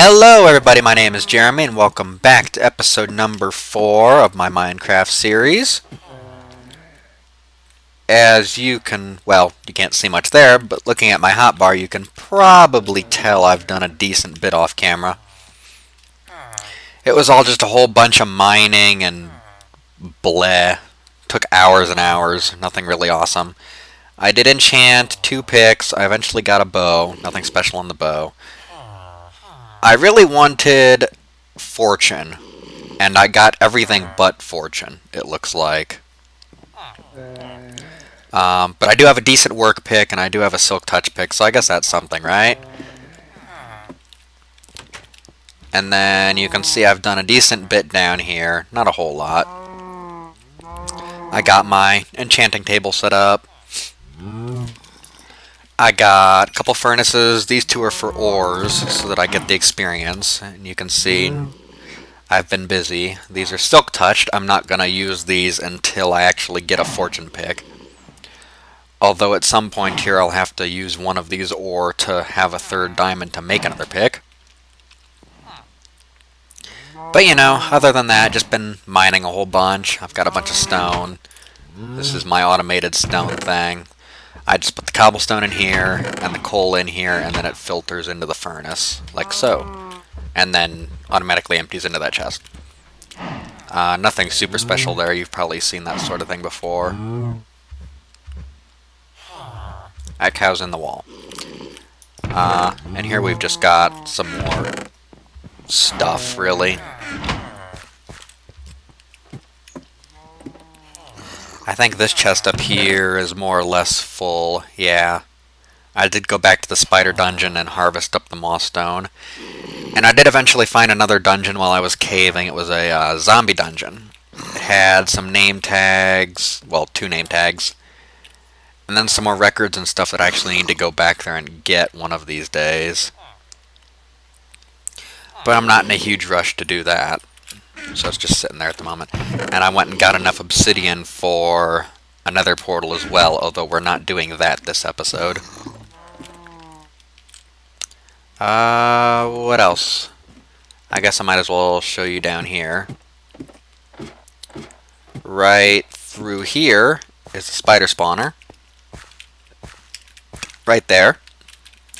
Hello everybody, my name is Jeremy and welcome back to episode number 4 of my Minecraft series. As you can, well, you can't see much there, but looking at my hotbar you can probably tell I've done a decent bit off camera. It was all just a whole bunch of mining and bleh. Took hours and hours, nothing really awesome. I did enchant 2 picks, I eventually got a bow, nothing special on the bow. I really wanted fortune, and I got everything but fortune, it looks like. But I do have a decent work pick, and I do have a silk touch pick, so I guess that's something, right? And then you can see I've done a decent bit down here, not a whole lot. I got my enchanting table set up. I got a couple furnaces. These 2 are for ores, so that I get the experience. And you can see I've been busy. These are silk touched. I'm not going to use these until I actually get a fortune pick. Although at some point here I'll have to use one of these ore to have a 3rd diamond to make another pick. But you know, other than that, just been mining a whole bunch. I've got a bunch of stone. This is my automated stone thing. I just put the cobblestone in here, and the coal in here, and then it filters into the furnace, like so. And then automatically empties into that chest. Nothing super special there, you've probably seen that sort of thing before. That cow's in the wall. And here we've just got some more stuff, really. I think this chest up here is more or less full, yeah. I did go back to the spider dungeon and harvest up the moss stone. And I did eventually find another dungeon while I was caving. It was a zombie dungeon. It had some name tags, well, 2 name tags. And then some more records and stuff that I actually need to go back there and get one of these days. But I'm not in a huge rush to do that. So it's just sitting there at the moment. And I went and got enough obsidian for another portal as well, although we're not doing that this episode. What else? I guess I might as well show you down here. Right through here is the spider spawner. Right there.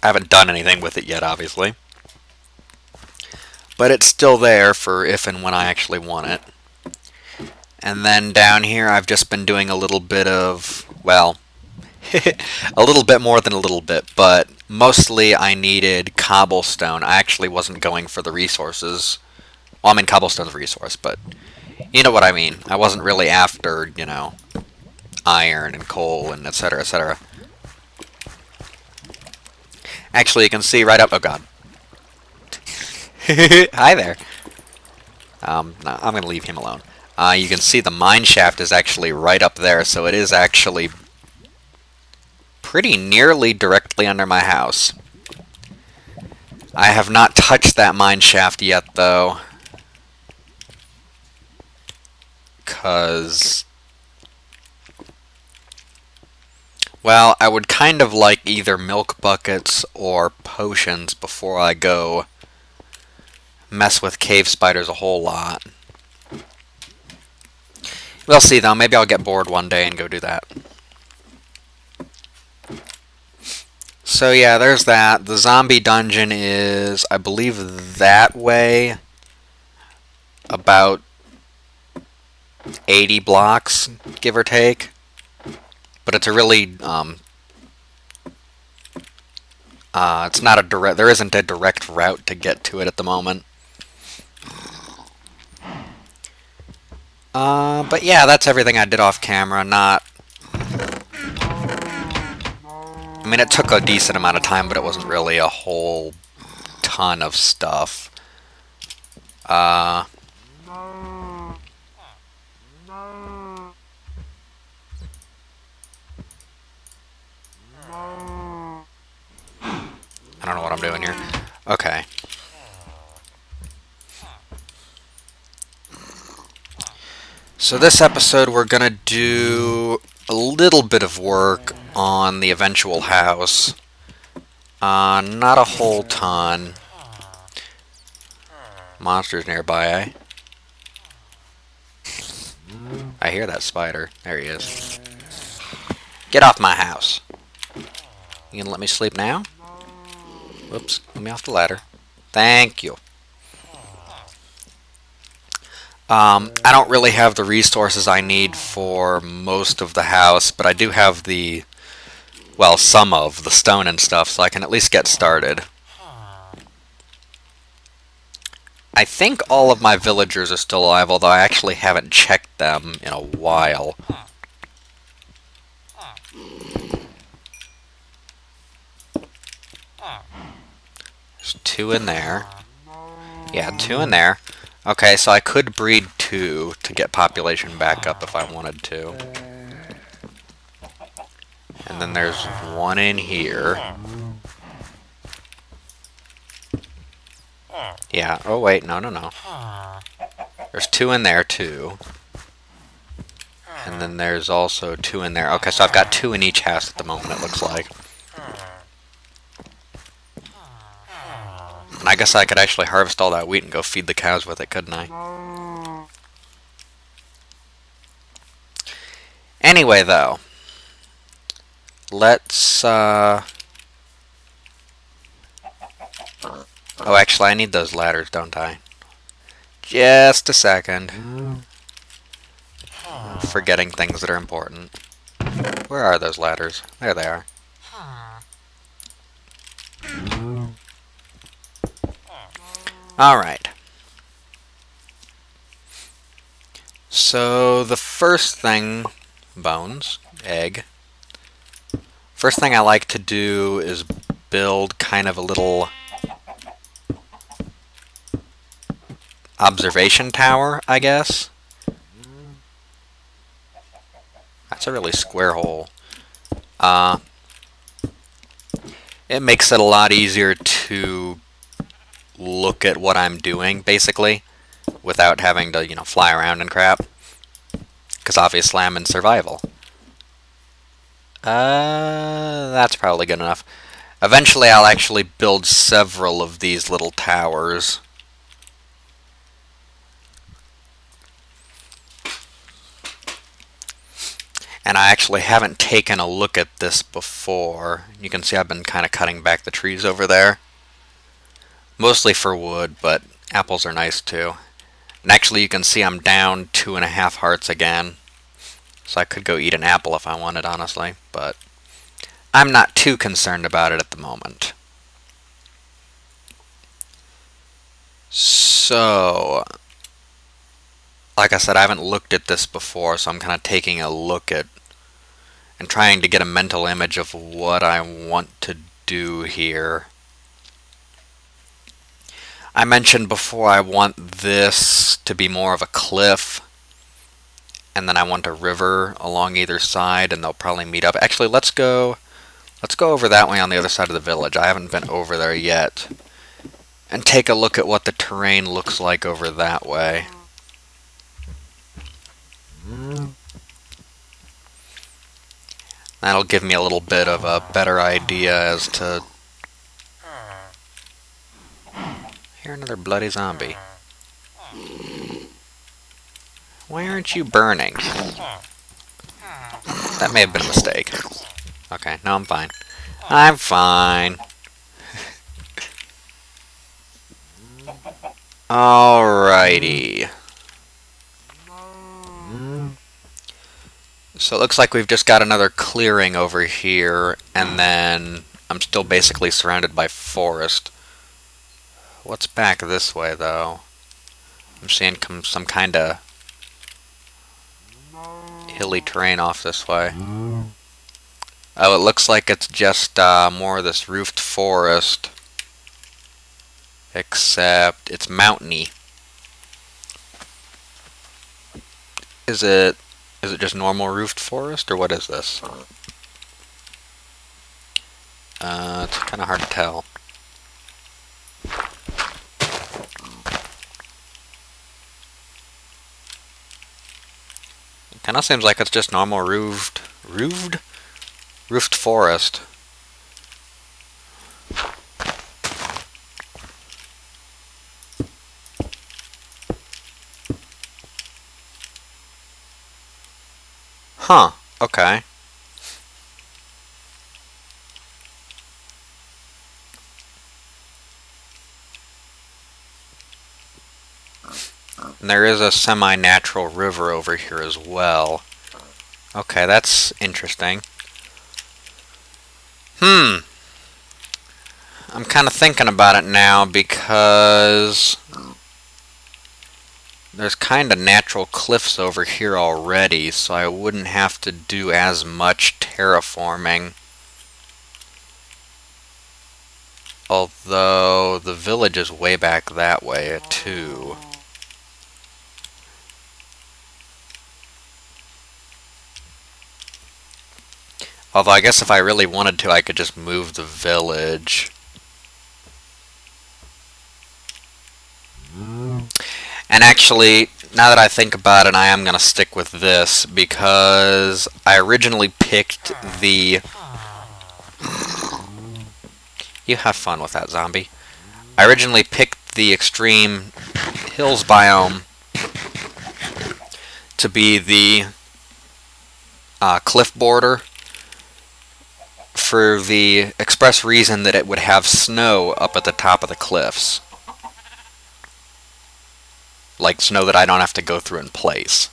I haven't done anything with it yet, obviously. But it's still there for if and when I actually want it. And then down here I've just been doing a little bit of, well, a little bit more than a little bit, but mostly I needed cobblestone. I actually wasn't going for the resources. Well, I mean cobblestone's a resource, but you know what I mean. I wasn't really after, you know, iron and coal and etc, etc. Actually, you can see right up, oh god. Hi there. No, I'm going to leave him alone. You can see the mine shaft is actually right up there, so it is actually pretty nearly directly under my house. I have not touched that mine shaft yet, though. Because, well, I would kind of like either milk buckets or potions before I go mess with cave spiders a whole lot. We'll see though, maybe I'll get bored one day and go do that. So yeah, there's that. The zombie dungeon is, I believe, that way. About 80 blocks, give or take. But it's a really, it's not a direct, there isn't a direct route to get to it at the moment. But yeah, that's everything I did off camera, not... I mean, it took a decent amount of time, but it wasn't really a whole ton of stuff. I don't know what I'm doing here. Okay. So this episode we're gonna do a little bit of work on the eventual house. Not a whole ton. monsters nearby, eh? I hear that spider. There he is. Get off my house. You gonna let me sleep now? Whoops, let me off the ladder. Thank you. I don't really have the resources I need for most of the house, but I do have the, well, some of the stone and stuff, so I can at least get started. I think all of my villagers are still alive, although I actually haven't checked them in a while. There's 2 in there. Yeah, 2 in there. Okay, so I could breed 2 to get population back up if I wanted to. And then there's 1 in here. Yeah, oh wait, no. There's 2 in there too. And then there's also 2 in there. Okay, so I've got 2 in each house at the moment, it looks like. And I guess I could actually harvest all that wheat and go feed the cows with it, couldn't I? Anyway, though. Let's, Oh, actually, I need those ladders, don't I? Just a second. I'm forgetting things that are important. Where are those ladders? There they are. Alright. So, the first thing... Bones. Egg. First thing I like to do is build kind of a little... observation tower, I guess. That's a really square hole. It makes it a lot easier to look at what I'm doing, basically, without having to, fly around and crap. Because obviously I'm in survival. That's probably good enough. Eventually I'll actually build several of these little towers. And I actually haven't taken a look at this before. You can see I've been kind of cutting back the trees over there. Mostly for wood, but apples are nice too. And actually you can see I'm down 2.5 hearts again. So I could go eat an apple if I wanted, honestly. But I'm not too concerned about it at the moment. So... like I said, I haven't looked at this before, so I'm kind of taking a look at and trying to get a mental image of what I want to do here. I mentioned before I want this to be more of a cliff, and then I want a river along either side, and they'll probably meet up. Actually, let's go over that way on the other side of the village. I haven't been over there yet. And take a look at what the terrain looks like over that way. That'll give me a little bit of a better idea as to... Here, another bloody zombie. Why aren't you burning? That may have been a mistake. Okay, no, I'm fine. I'm fine. Alrighty. So it looks like we've just got another clearing over here, and then I'm still basically surrounded by forest. What's back this way, though? I'm seeing some kind of hilly terrain off this way. Oh, it looks like it's just more of this roofed forest, except it's mountainy. Is it just normal roofed forest, or what is this? It's kind of hard to tell. It kind of seems like it's just normal roofed forest. Huh, okay. And there is a semi-natural river over here as well. Okay, that's interesting. I'm kind of thinking about it now because there's kind of natural cliffs over here already, so I wouldn't have to do as much terraforming. Although the village is way back that way too. Although I guess if I really wanted to, I could just move the village. And actually, now that I think about it, I am going to stick with this because I originally picked the... You have fun with that, zombie. I originally picked the extreme hills biome to be the cliff border for the express reason that it would have snow up at the top of the cliffs. Like snow that I don't have to go through in place.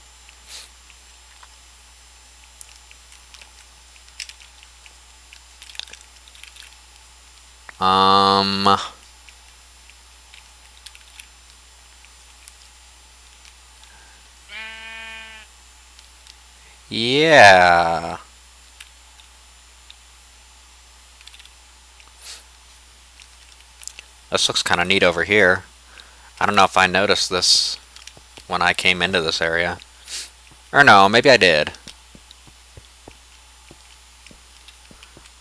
Yeah. This looks kind of neat over here. I don't know if I noticed this when I came into this area. Or no, maybe I did.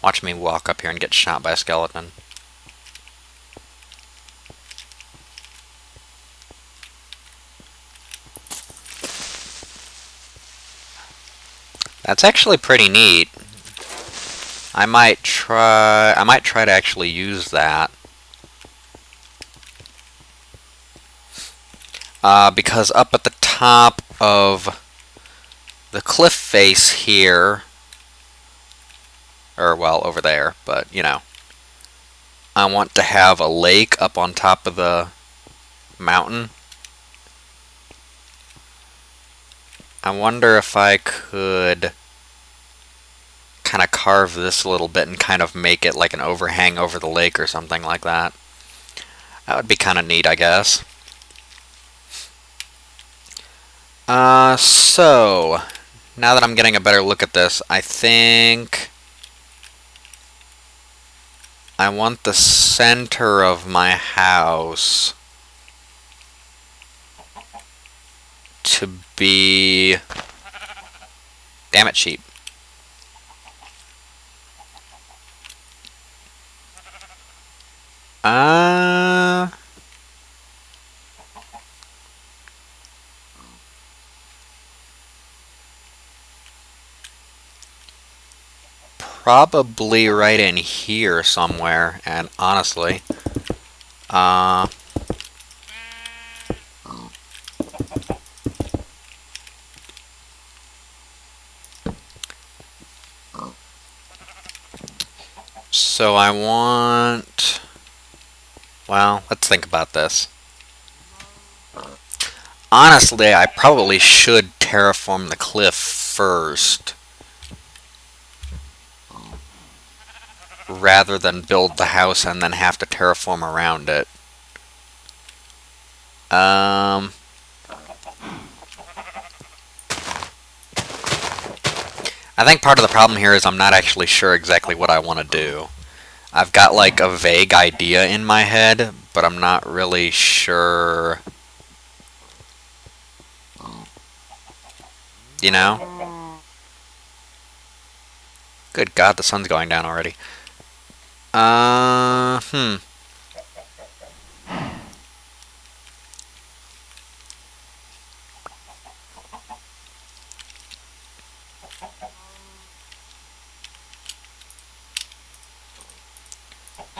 Watch me walk up here and get shot by a skeleton. That's actually pretty neat. I might try to actually use that. Because up at the top of the cliff face here, or well, over there, but you know, I want to have a lake up on top of the mountain. I wonder if I could kind of carve this a little bit and kind of make it like an overhang over the lake or something like that. That would be kind of neat, I guess. So, now that I'm getting a better look at this, I think I want the center of my house to be... Damn it, sheep. Probably right in here somewhere, and honestly, so I want... Well, let's think about this. Honestly, I probably should terraform the cliff first, rather than build the house and then have to terraform around it. I think part of the problem here is I'm not actually sure exactly what I want to do. I've got like a vague idea in my head, but I'm not really sure. You know? Good God, the sun's going down already.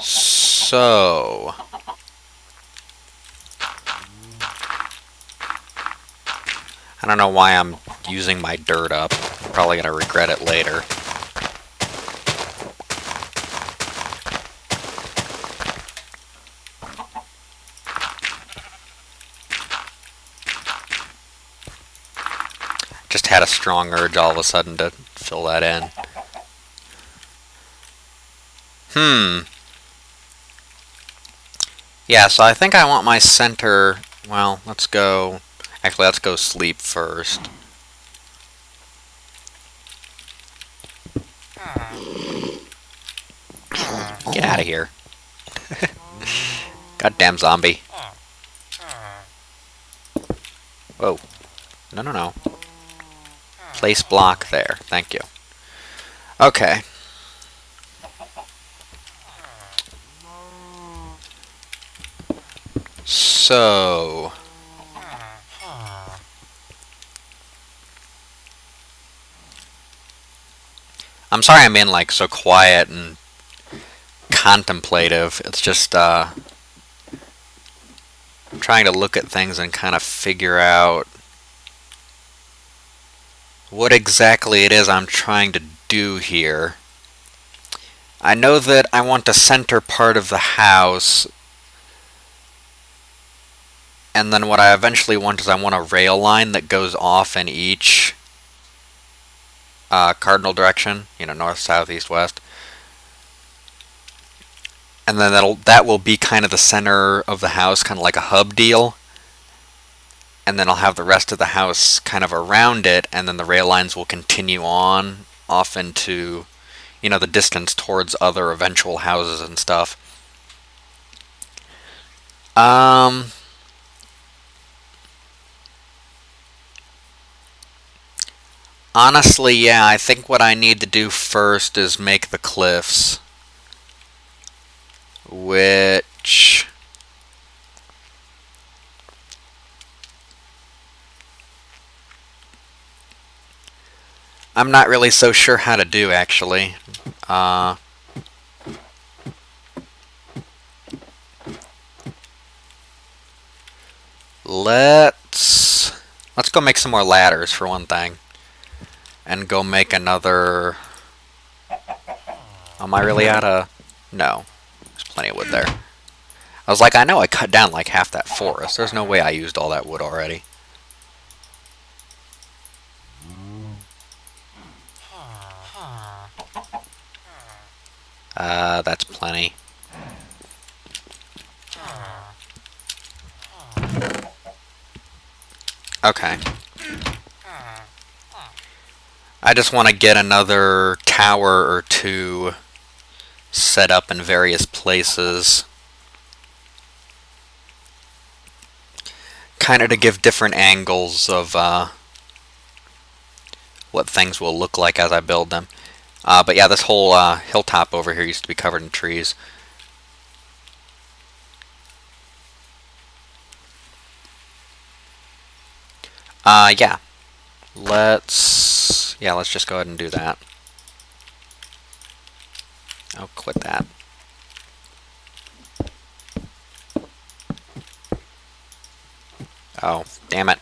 So... I don't know why I'm using my dirt up, probably going to regret it later. Just had a strong urge all of a sudden to fill that in. Yeah, so I think I want my center... Well, let's go... Actually, let's go sleep first. Get out of here. Goddamn zombie. Whoa. No, no, no. Place block there. Thank you. Okay. So... I'm sorry I'm being, like, so quiet and contemplative. It's just, I'm trying to look at things and kind of figure out what exactly it is I'm trying to do here. I know that I want to center part of the house, and then what I eventually want is I want a rail line that goes off in each cardinal direction, you know, north, south, east, west. And then that will be kind of the center of the house, kind of like a hub deal. And then I'll have the rest of the house kind of around it, and then the rail lines will continue on off into, you know, the distance towards other eventual houses and stuff. Honestly, yeah, I think what I need to do first is make the cliffs. Which... I'm not really so sure how to do, actually. Let's go make some more ladders, for one thing. And go make another... Am I really out of... No. There's plenty of wood there. I was like, I know I cut down like half that forest. There's no way I used all that wood already. That's plenty. Okay. I just want to get another tower or two set up in various places. Kind of to give different angles of what things will look like as I build them. But yeah, this whole hilltop over here used to be covered in trees. Yeah. Let's just go ahead and do that. I'll quit that. Oh, damn it.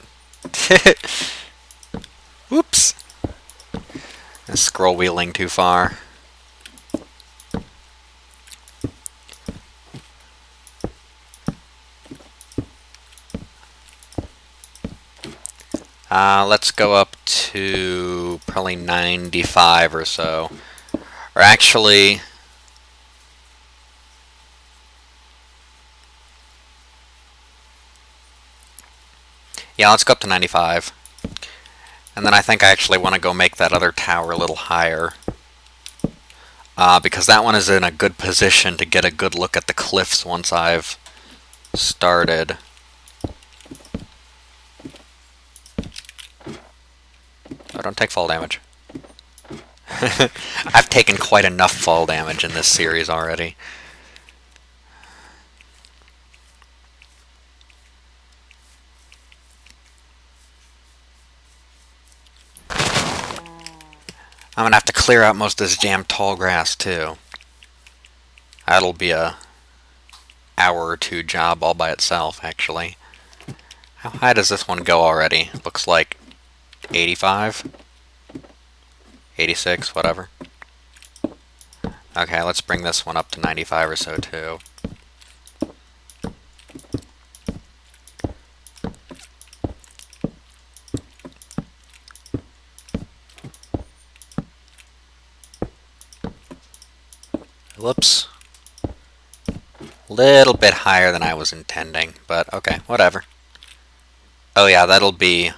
Whoops. I'm scroll wheeling too far. Let's go up to probably 95 or so. Or actually... Yeah, let's go up to 95. And then I think I actually want to go make that other tower a little higher. Because that one is in a good position to get a good look at the cliffs once I've started. Oh, don't take fall damage. I've taken quite enough fall damage in this series already. I'm gonna have to clear out most of this damn tall grass too. That'll be a hour or two job all by itself, actually. How high does this one go already? Looks like 85. 86, whatever. Okay, let's bring this one up to 95 or so too. Whoops. Little bit higher than I was intending, but okay, whatever. Oh yeah, that will be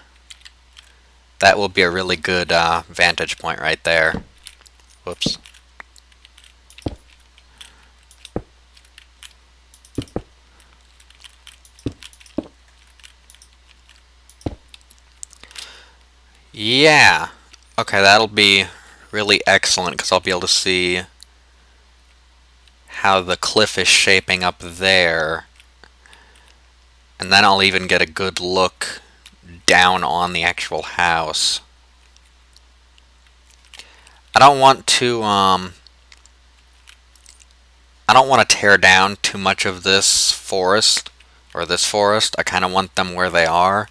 a really good vantage point right there. Whoops. Yeah. Okay, that'll be really excellent because I'll be able to see how the cliff is shaping up there. And then I'll even get a good look down on the actual house. I don't want to tear down too much of this forest, or this forest. I kind of want them where they are.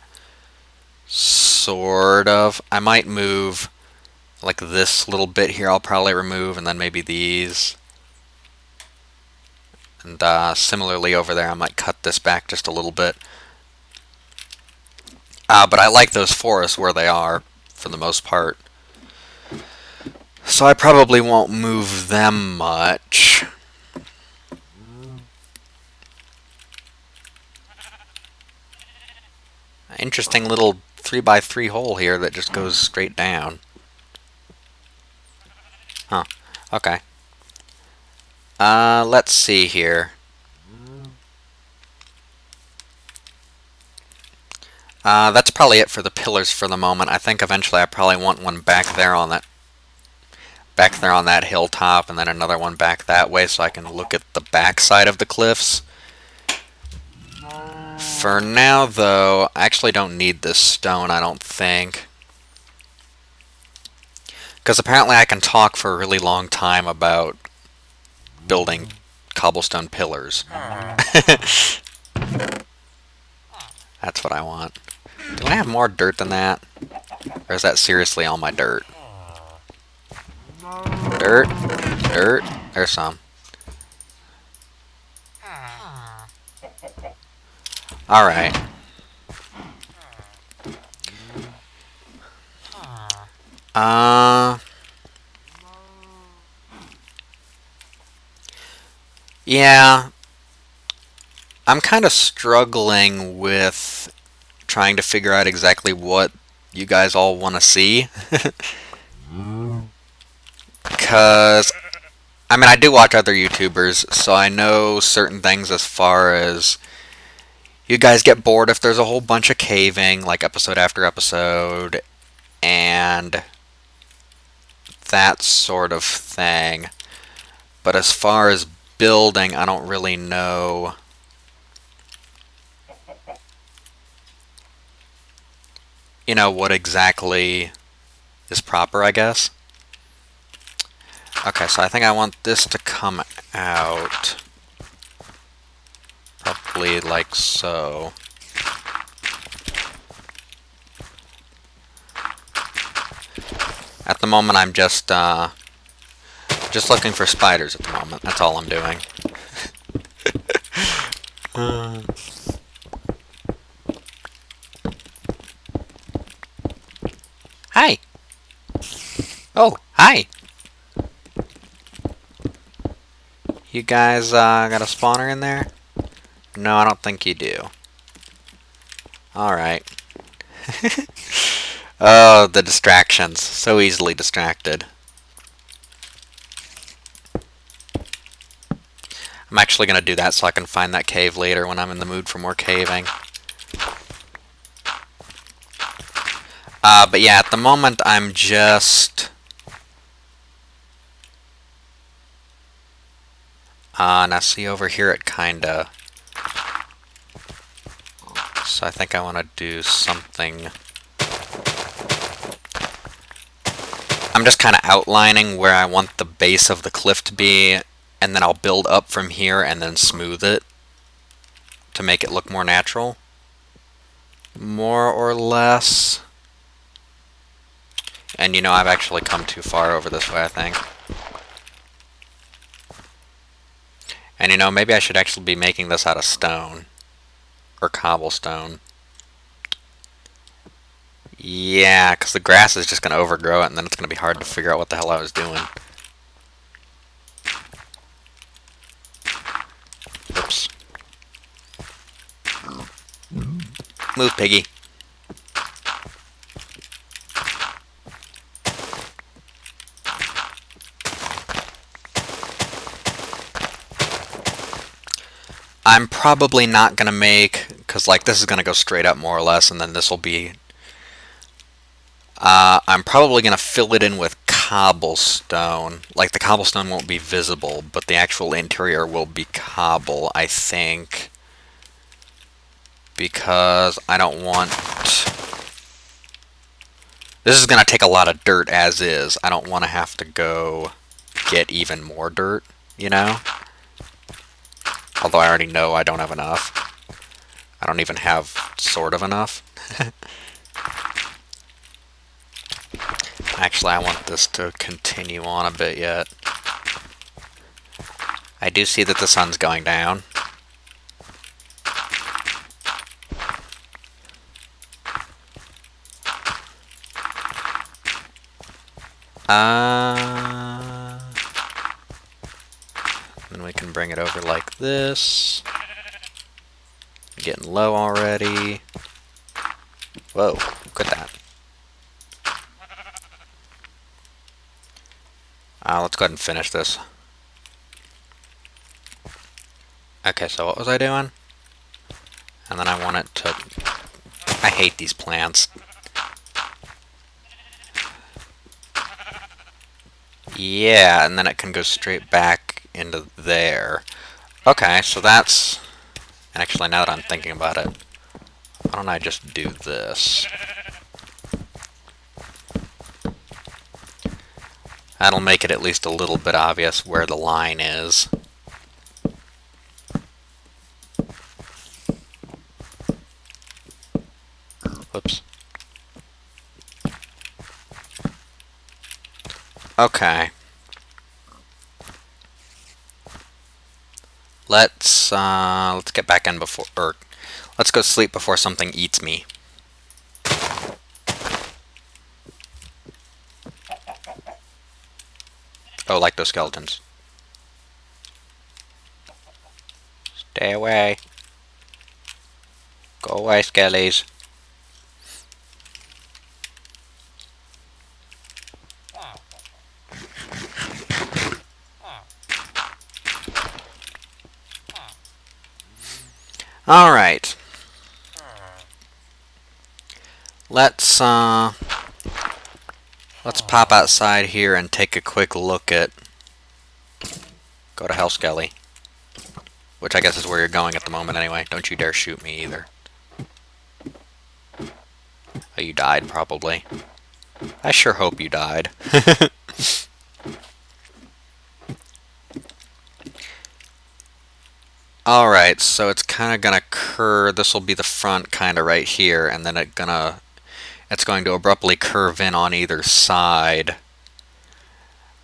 Sort of. I might move, like this little bit here I'll probably remove, and then maybe these. And similarly over there I might cut this back just a little bit. But I like those forests where they are, for the most part. So I probably won't move them much. Interesting little 3x3 hole here that just goes straight down. Huh. Okay. Let's see here. That's probably it for the pillars for the moment. I think eventually I probably want one back there on that hilltop, and then another one back that way so I can look at the back side of the cliffs. For now, though, I actually don't need this stone, I don't think. Because apparently I can talk for a really long time about building cobblestone pillars. That's what I want. Do I have more dirt than that? Or is that seriously all my dirt? Dirt? Dirt? There's some. Alright. Yeah. I'm kind of struggling with trying to figure out exactly what you guys all want to see. Because, I mean, I do watch other YouTubers, so I know certain things as far as you guys get bored if there's a whole bunch of caving, like episode after episode, and that sort of thing. But as far as building, I don't really know what exactly is proper, I guess. Okay, so I think I want this to come out probably like so. At the moment, I'm just looking for spiders at the moment. That's all I'm doing. Hi! Oh, hi! You guys got a spawner in there? No, I don't think you do. Alright. Oh, the distractions. So easily distracted. I'm actually going to do that so I can find that cave later when I'm in the mood for more caving. But yeah, at the moment I'm just... now see over here it kinda... So I think I want to do something... I'm just kind of outlining where I want the base of the cliff to be, and then I'll build up from here and then smooth it to make it look more natural. More or less. And you know, I've actually come too far over this way, I think. And you know, maybe I should actually be making this out of stone. Or cobblestone. Yeah, because the grass is just going to overgrow it, and then it's going to be hard to figure out what the hell I was doing. Oops. Move, piggy. I'm probably not going to make, because like this is going to go straight up more or less, and then this will be, I'm probably going to fill it in with cobblestone. Like the cobblestone won't be visible, but the actual interior will be cobble, I think. Because I don't want, this is going to take a lot of dirt as is. I don't want to have to go get even more dirt, you know? Although I already know I don't have enough. I don't even have sort of enough. Actually, I want this to continue on a bit yet. I do see that the sun's going down. Then we can bring it over like this. Getting low already. Whoa, look at that. Let's go ahead and finish this. Okay, so what was I doing? And then I want it to... I hate these plants. Yeah, and then it can go straight back into there. Okay, so that's... Actually, now that I'm thinking about it, why don't I just do this? That'll make it at least a little bit obvious where the line is. Whoops. Okay. Let's get back in before, or let's go sleep before something eats me. Oh, like those skeletons. Stay away. Go away, skellies. Alright. Let's pop outside here and take a quick look at... Go to hell, Skelly. Which I guess is where you're going at the moment anyway. Don't you dare shoot me either. Oh, you died, probably. I sure hope you died. Alright, so it's kind of gonna curve. This will be the front kind of right here, and then it's going to abruptly curve in on either side.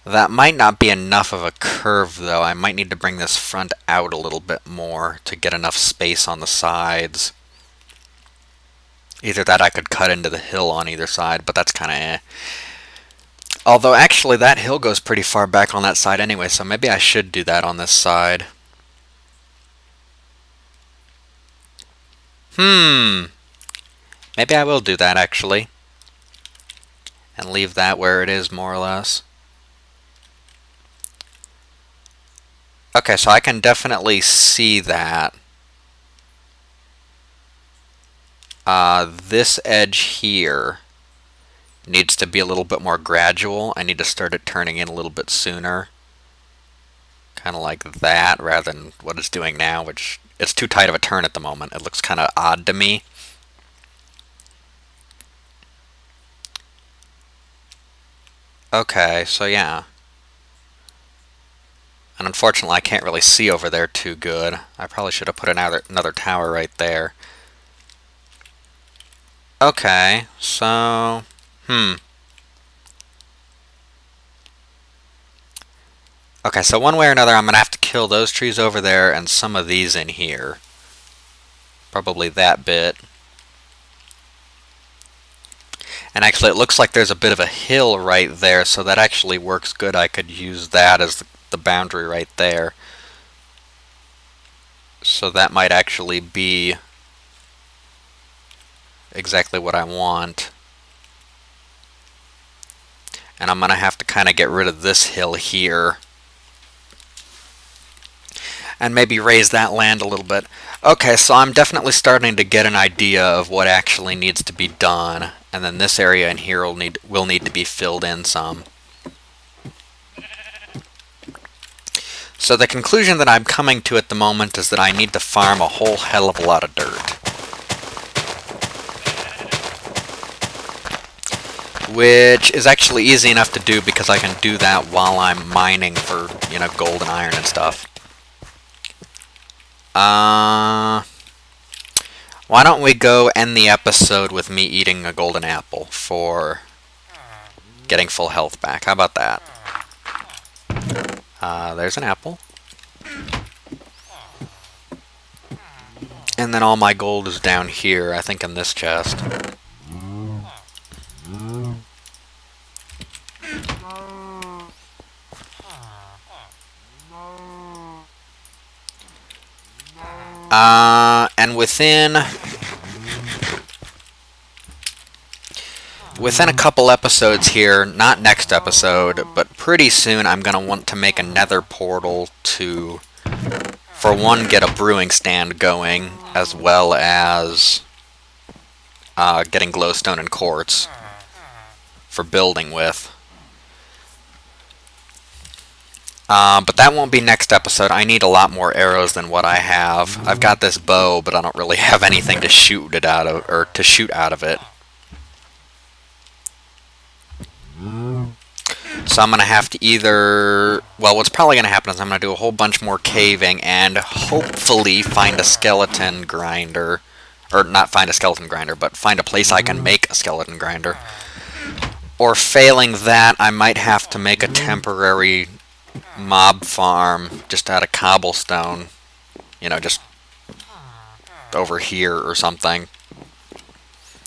That might not be enough of a curve, though. I might need to bring this front out a little bit more to get enough space on the sides. Either that, I could cut into the hill on either side, but that's kind of eh. Although, actually, that hill goes pretty far back on that side anyway, so maybe I should do that on this side. Maybe I will do that, actually. And leave that where it is, more or less. Okay, so I can definitely see that. This edge here needs to be a little bit more gradual. I need to start it turning in a little bit sooner. Kind of like that, rather than what it's doing now, which it's too tight of a turn at the moment. It looks kind of odd to me. Okay, so yeah. And unfortunately, I can't really see over there too good. I probably should have put another tower right there. Okay, so... Okay, so one way or another I'm going to have to kill those trees over there and some of these in here. Probably that bit. And actually it looks like there's a bit of a hill right there, so that actually works good. I could use that as the boundary right there. So that might actually be exactly what I want. And I'm going to have to kind of get rid of this hill here. And maybe raise that land a little bit. Okay, so I'm definitely starting to get an idea of what actually needs to be done. And then this area in here will need to be filled in some. So the conclusion that I'm coming to at the moment is that I need to farm a whole hell of a lot of dirt. Which is actually easy enough to do because I can do that while I'm mining for, gold and iron and stuff. Why don't we go end the episode with me eating a golden apple for getting full health back? How about that? There's an apple. And then all my gold is down here, I think in this chest. And within a couple episodes here, not next episode, but pretty soon I'm going to want to make a nether portal to, for one, get a brewing stand going, as well as getting glowstone and quartz for building with. But that won't be next episode. I need a lot more arrows than what I have. I've got this bow, but I don't really have anything to shoot it out of, or to shoot out of it. So I'm going to have to either... Well, what's probably going to happen is I'm going to do a whole bunch more caving and hopefully find a skeleton grinder. Or not find a skeleton grinder, but find a place I can make a skeleton grinder. Or failing that, I might have to make a temporary mob farm just out of cobblestone. Just over here or something.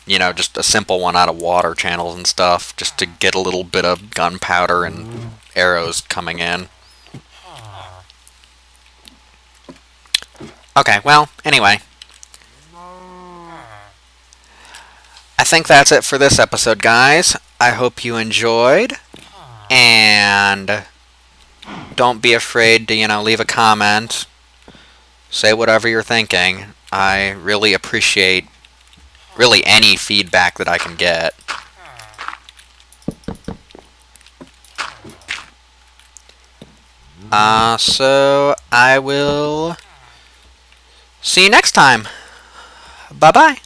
Just a simple one out of water channels and stuff, just to get a little bit of gunpowder and arrows coming in. Okay, well, anyway. I think that's it for this episode, guys. I hope you enjoyed. And don't be afraid to, leave a comment. Say whatever you're thinking. I really appreciate any feedback that I can get. So I will see you next time. Bye-bye.